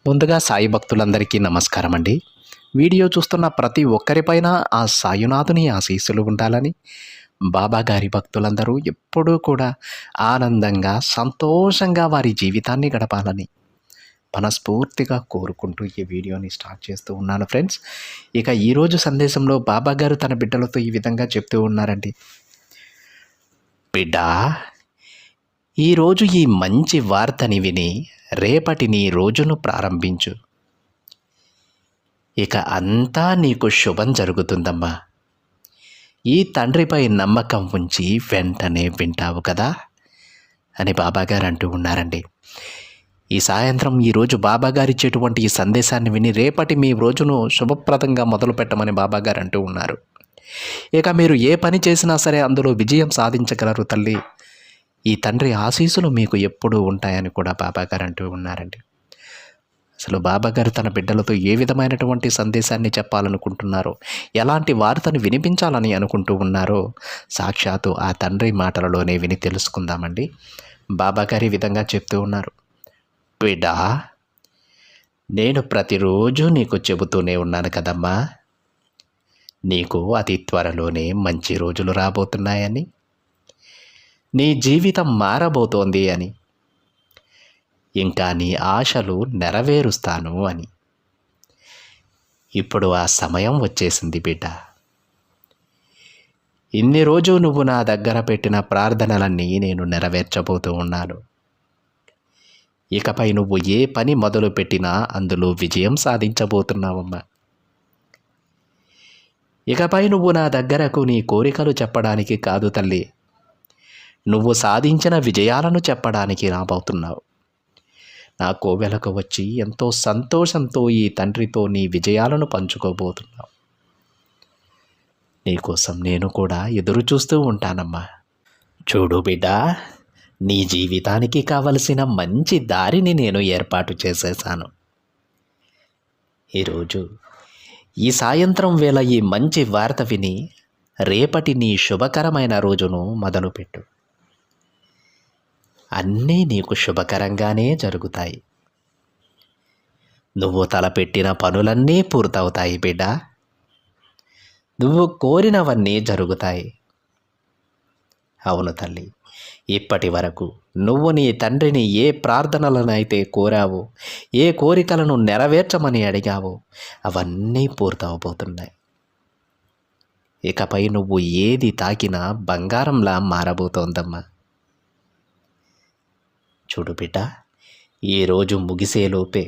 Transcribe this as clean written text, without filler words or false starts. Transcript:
ముందుగా సాయి భక్తులందరికీ నమస్కారం అండి. వీడియో చూస్తున్న ప్రతి ఒక్కరిపైన ఆ సాయినాథుని ఆశీస్సులు ఉండాలని, బాబాగారి భక్తులందరూ ఎప్పుడూ కూడా ఆనందంగా, సంతోషంగా వారి జీవితాన్ని గడపాలని మనస్ఫూర్తిగా కోరుకుంటూ ఈ వీడియోని స్టార్ట్ చేస్తూ ఉన్నాను ఫ్రెండ్స్. ఇక ఈరోజు సందేశంలో బాబాగారు తన బిడ్డలతో ఈ విధంగా చెప్తూ ఉన్నారండి. బిడ్డా, ఈరోజు ఈ మంచి వార్తని విని రేపటి నీ రోజును ప్రారంభించు. ఇక అంతా నీకు శుభం జరుగుతుందమ్మా. ఈ తండ్రిపై నమ్మకం ఉంచి వెంటనే వింటావు కదా అని బాబాగారు అంటూ ఉన్నారండి. ఈ సాయంత్రం ఈరోజు బాబాగారు ఇచ్చేటువంటి ఈ సందేశాన్ని విని రేపటి మీ రోజును శుభప్రదంగా మొదలు పెట్టమని బాబాగారు అంటూ ఉన్నారు. ఇక మీరు ఏ పని చేసినా సరే అందులో విజయం సాధించగలరు తల్లి. ఈ తండ్రి ఆశీస్సులు మీకు ఎప్పుడూ ఉంటాయని కూడా బాబాగారు అంటూ ఉన్నారండి. అసలు బాబాగారు తన బిడ్డలతో ఏ విధమైనటువంటి సందేశాన్ని చెప్పాలనుకుంటున్నారో, ఎలాంటి వార్తను వినిపించాలని అనుకుంటూ ఉన్నారో సాక్షాత్తు ఆ తండ్రి మాటలలోనే విని తెలుసుకుందామండి. బాబాగారు ఈ విధంగా చెప్తూ ఉన్నారు. బిడ్డా, నేను ప్రతిరోజు నీకు చెబుతూనే ఉన్నాను కదమ్మా, నీకు అతి త్వరలోనే మంచి రోజులు రాబోతున్నాయని, నీ జీవితం మారబోతోంది అని, ఇంకా నీ ఆశలు నెరవేరుస్తాను అని. ఇప్పుడు ఆ సమయం వచ్చేసింది బిడ్డ. ఇన్ని రోజు నువ్వు నా దగ్గర పెట్టిన ప్రార్థనలన్నీ నేను నెరవేర్చబోతూ ఉన్నాను. ఇకపై నువ్వు ఏ పని మొదలు పెట్టినా అందులో విజయం సాధించబోతున్నావమ్మా. ఇకపై నువ్వు నా దగ్గరకు నీ కోరికలు చెప్పడానికి కాదు తల్లి, నువ్వు సాధించిన విజయాలను చెప్పడానికి రాబోతున్నావు. నా కోవెలకు వచ్చి ఎంతో సంతోషంతో ఈ తండ్రితో నీ విజయాలను పంచుకోబోతున్నావు. నీకోసం నేను కూడా ఎదురు చూస్తూ ఉంటానమ్మా. చూడు బిడ్డ, నీ జీవితానికి కావలసిన మంచి దారిని నేను ఏర్పాటు చేసేశాను. ఈరోజు ఈ సాయంత్రం వేళ ఈ మంచి వార్త విని రేపటి నీ శుభకరమైన రోజును మొదలుపెట్టు. అన్నీ నీకు శుభకరంగానే జరుగుతాయి. నువ్వు తలపెట్టిన పనులన్నీ పూర్తవుతాయి బిడ్డ. నువ్వు కోరినవన్నీ జరుగుతాయి. అవును తల్లి, ఇప్పటి వరకు నువ్వు నీ తండ్రిని ఏ ప్రార్థనలనైతే కోరావో, ఏ కోరికలను నెరవేర్చమని అడిగావో అవన్నీ పూర్తవబోతున్నాయి. ఇకపై నువ్వు ఏది తాకినా బంగారంలా మారబోతోందమ్మా. చూడు బిడ్డ, ఈరోజు ముగిసేలోపే